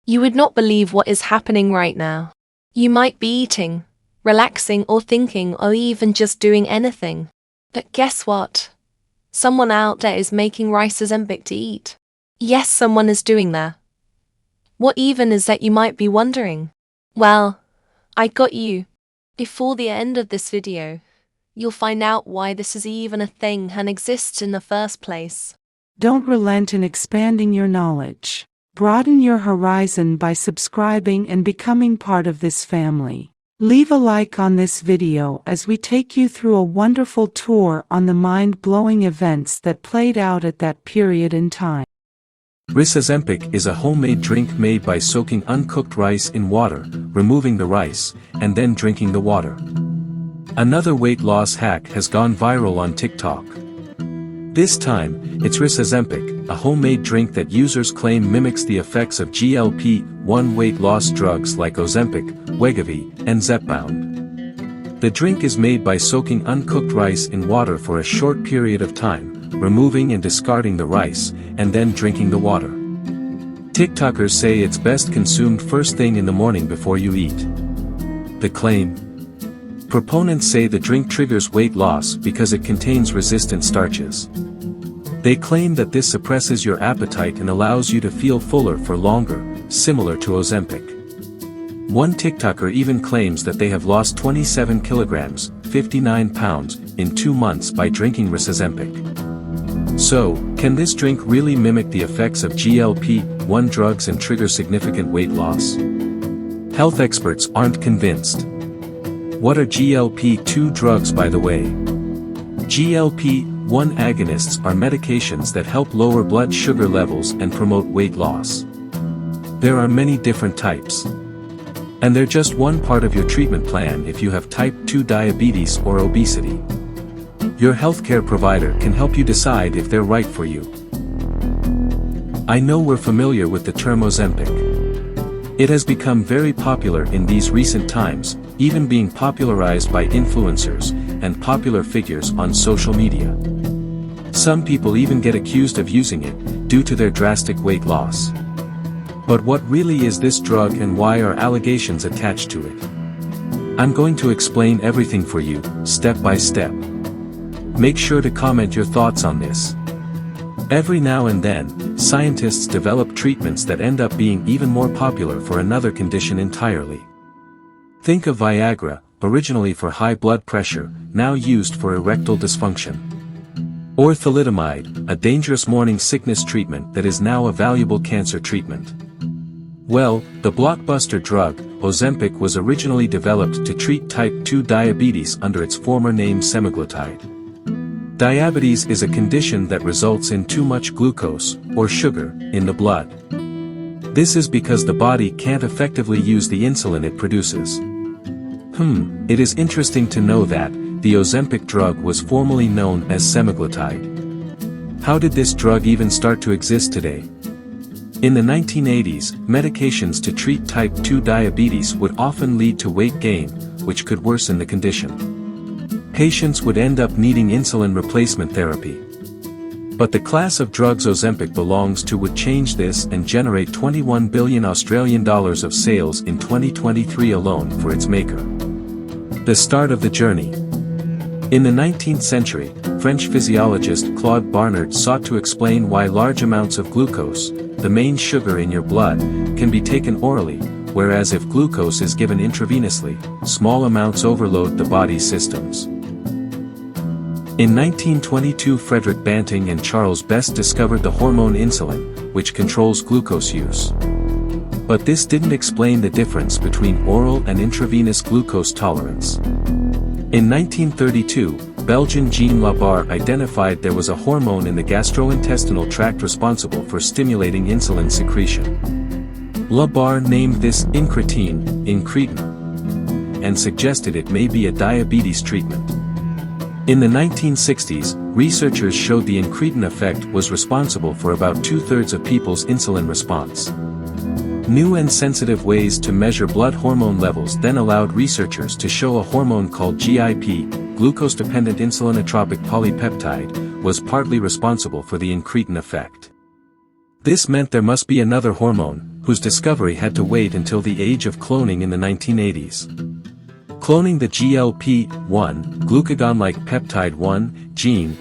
You would not believe what is happening right now. You might be eating, relaxing or thinking or even just doing anything. But guess what? Someone out there is making Ricezempic to eat. Yes, someone is doing that. What even is that, you might be wondering? Well, I got you. Before the end of this video, you'll find out why this is even a thing and exists in the first place. Don't relent in expanding your knowledge. Broaden your horizon by subscribing and becoming part of this family. Leave a like on this video as we take you through a wonderful tour on the mind-blowing events that played out at that period in time. Ricezempic is a homemade drink made by soaking uncooked rice in water, removing the rice, and then drinking the water. Another weight loss hack has gone viral on TikTok. This time, it's Ricezempic, a homemade drink that users claim mimics the effects of GLP-1 weight loss drugs like Ozempic, Wegovy, and Zepbound. The drink is made by soaking uncooked rice in water for a short period of time, removing and discarding the rice, and then drinking the water. TikTokers say it's best consumed first thing in the morning before you eat. The claim? Proponents say the drink triggers weight loss because it contains resistant starches. They claim that this suppresses your appetite and allows you to feel fuller for longer, similar to Ozempic. One TikToker even claims that they have lost 27 kilograms, 59 pounds, in 2 months by drinking Ricezempic. So, can this drink really mimic the effects of GLP-1 drugs and trigger significant weight loss? Health experts aren't convinced. What are GLP-2 drugs, by the way? GLP-1 agonists are medications that help lower blood sugar levels and promote weight loss. There are many different types. And they're just one part of your treatment plan if you have type 2 diabetes or obesity. Your healthcare provider can help you decide if they're right for you. I know we're familiar with the term Ozempic. It has become very popular in these recent times, even being popularized by influencers and popular figures on social media. Some people even get accused of using it due to their drastic weight loss. But what really is this drug and why are allegations attached to it? I'm going to explain everything for you, step by step. Make sure to comment your thoughts on this. Every now and then, scientists develop treatments that end up being even more popular for another condition entirely. Think of Viagra, originally for high blood pressure, now used for erectile dysfunction. Or thalidomide, a dangerous morning sickness treatment that is now a valuable cancer treatment. Well, the blockbuster drug, Ozempic, was originally developed to treat type 2 diabetes under its former name semaglutide. Diabetes is a condition that results in too much glucose, or sugar, in the blood. This is because the body can't effectively use the insulin it produces. It is interesting to know that the Ozempic drug was formerly known as semaglutide. How did this drug even start to exist today? In the 1980s, medications to treat type 2 diabetes would often lead to weight gain, which could worsen the condition. Patients would end up needing insulin replacement therapy. But the class of drugs Ozempic belongs to would change this and generate $21 billion of sales in 2023 alone for its maker. The start of the journey. In the 19th century, French physiologist Claude Barnard sought to explain why large amounts of glucose, the main sugar in your blood, can be taken orally, whereas if glucose is given intravenously, small amounts overload the body's systems. In 1922, Frederick Banting and Charles Best discovered the hormone insulin, which controls glucose use. But this didn't explain the difference between oral and intravenous glucose tolerance. In 1932, Belgian Jean Labarre identified there was a hormone in the gastrointestinal tract responsible for stimulating insulin secretion. Labarre named this incretin, and suggested it may be a diabetes treatment. In the 1960s, researchers showed the incretin effect was responsible for about 2/3 of people's insulin response. New and sensitive ways to measure blood hormone levels then allowed researchers to show a hormone called GIP, glucose-dependent insulinotropic polypeptide, was partly responsible for the incretin effect. This meant there must be another hormone, whose discovery had to wait until the age of cloning in the 1980s. Cloning the GLP-1, glucagon-like peptide 1, gene.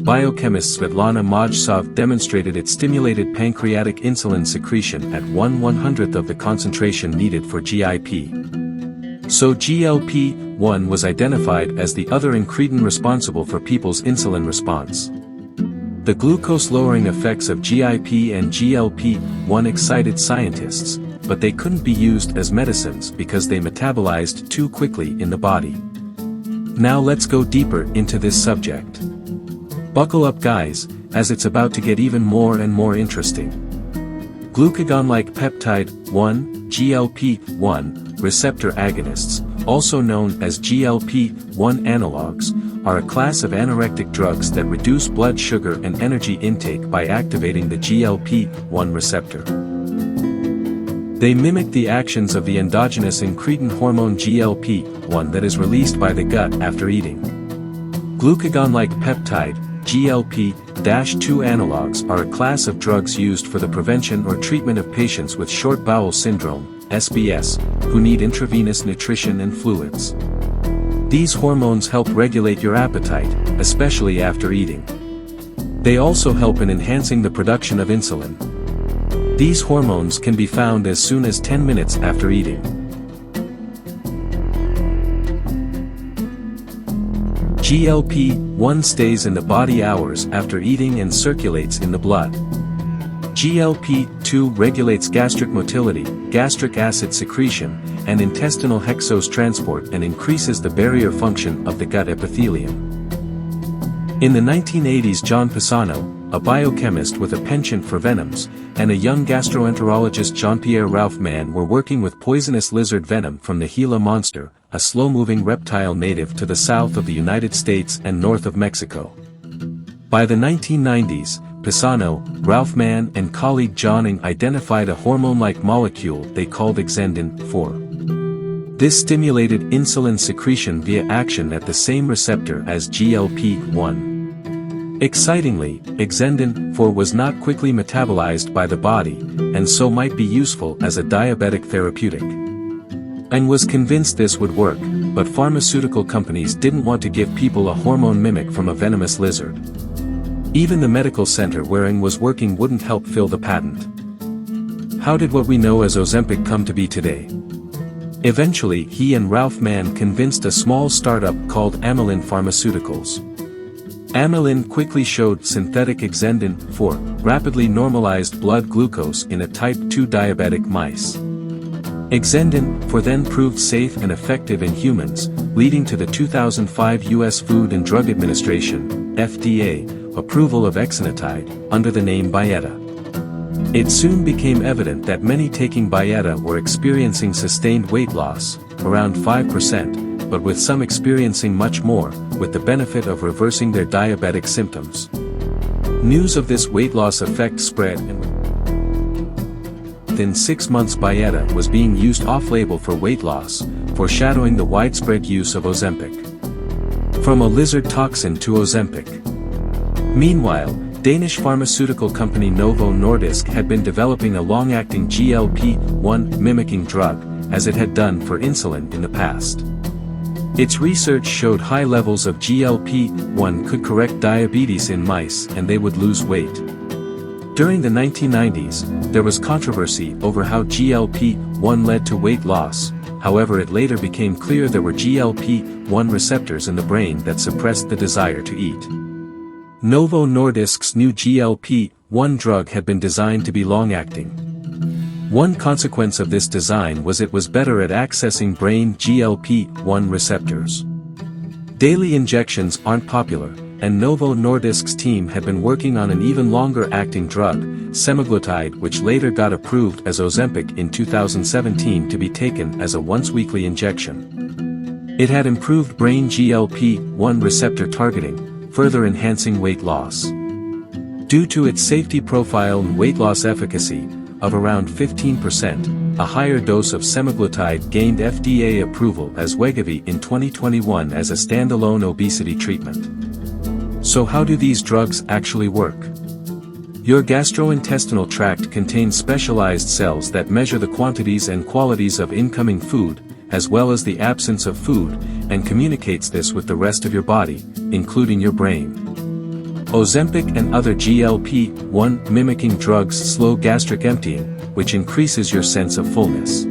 Biochemist Svetlana Majsov demonstrated it stimulated pancreatic insulin secretion at 1/100th of the concentration needed for GIP. So GLP-1 was identified as the other incretin responsible for people's insulin response. The glucose-lowering effects of GIP and GLP-1 excited scientists, but they couldn't be used as medicines because they metabolized too quickly in the body. Now let's go deeper into this subject. Buckle up guys, as it's about to get even more and more interesting. Glucagon-like peptide 1, GLP-1, receptor agonists, also known as GLP-1 analogs, are a class of anorectic drugs that reduce blood sugar and energy intake by activating the GLP-1 receptor. They mimic the actions of the endogenous incretin hormone GLP-1 that is released by the gut after eating. Glucagon-like peptide, GLP-2 analogs are a class of drugs used for the prevention or treatment of patients with short bowel syndrome, SBS, who need intravenous nutrition and fluids. These hormones help regulate your appetite, especially after eating. They also help in enhancing the production of insulin. These hormones can be found as soon as 10 minutes after eating. GLP-1 stays in the body hours after eating and circulates in the blood. GLP-2 regulates gastric motility, gastric acid secretion, and intestinal hexose transport and increases the barrier function of the gut epithelium. In the 1980s, John Pisano, a biochemist with a penchant for venoms, and a young gastroenterologist Jean-Pierre Ralphman were working with poisonous lizard venom from the Gila monster, a slow-moving reptile native to the south of the United States and north of Mexico. By the 1990s, Pisano, Ralphman and colleague Johning identified a hormone-like molecule they called Exendin-4. This stimulated insulin secretion via action at the same receptor as GLP-1. Excitingly, Exendin-4 was not quickly metabolized by the body, and so might be useful as a diabetic therapeutic. And was convinced this would work, but pharmaceutical companies didn't want to give people a hormone mimic from a venomous lizard. Even the medical center wherein was working wouldn't help fill the patent. How did what we know as Ozempic come to be today? Eventually he and Ralphman convinced a small startup called Amylin Pharmaceuticals. Amylin quickly showed synthetic Exendin-4 rapidly normalized blood glucose in a type 2 diabetic mice. Exendin-4 then proved safe and effective in humans, leading to the 2005 U.S. Food and Drug Administration, FDA, approval of exenatide, under the name Byetta. It soon became evident that many taking Byetta were experiencing sustained weight loss, around 5%, but with some experiencing much more, with the benefit of reversing their diabetic symptoms. News of this weight loss effect spread, and within 6 months Byetta was being used off-label for weight loss, foreshadowing the widespread use of Ozempic. From a lizard toxin to Ozempic. Meanwhile, Danish pharmaceutical company Novo Nordisk had been developing a long-acting GLP-1 mimicking drug, as it had done for insulin in the past. Its research showed high levels of GLP-1 could correct diabetes in mice and they would lose weight. During the 1990s, there was controversy over how GLP-1 led to weight loss, however it later became clear there were GLP-1 receptors in the brain that suppressed the desire to eat. Novo Nordisk's new GLP-1 drug had been designed to be long-acting. One consequence of this design was it was better at accessing brain GLP-1 receptors. Daily injections aren't popular, and Novo Nordisk's team had been working on an even longer-acting drug, semaglutide, which later got approved as Ozempic in 2017 to be taken as a once-weekly injection. It had improved brain GLP-1 receptor targeting, further enhancing weight loss. Due to its safety profile and weight loss efficacy, of around 15%, a higher dose of semaglutide gained FDA approval as Wegovy in 2021 as a standalone obesity treatment. So how do these drugs actually work? Your gastrointestinal tract contains specialized cells that measure the quantities and qualities of incoming food, as well as the absence of food, and communicates this with the rest of your body, including your brain. Ozempic and other GLP-1 mimicking drugs slow gastric emptying, which increases your sense of fullness.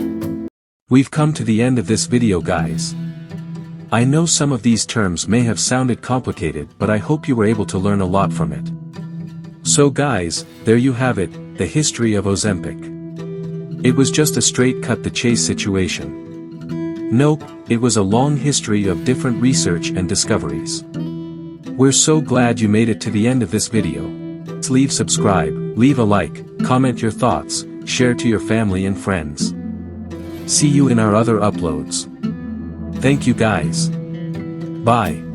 We've come to the end of this video, guys. I know some of these terms may have sounded complicated, but I hope you were able to learn a lot from it. So guys, there you have it, the history of Ozempic. It was just a straight cut the chase situation. Nope, it was a long history of different research and discoveries. We're so glad you made it to the end of this video. Please subscribe, leave a like, comment your thoughts, share to your family and friends. See you in our other uploads. Thank you guys. Bye.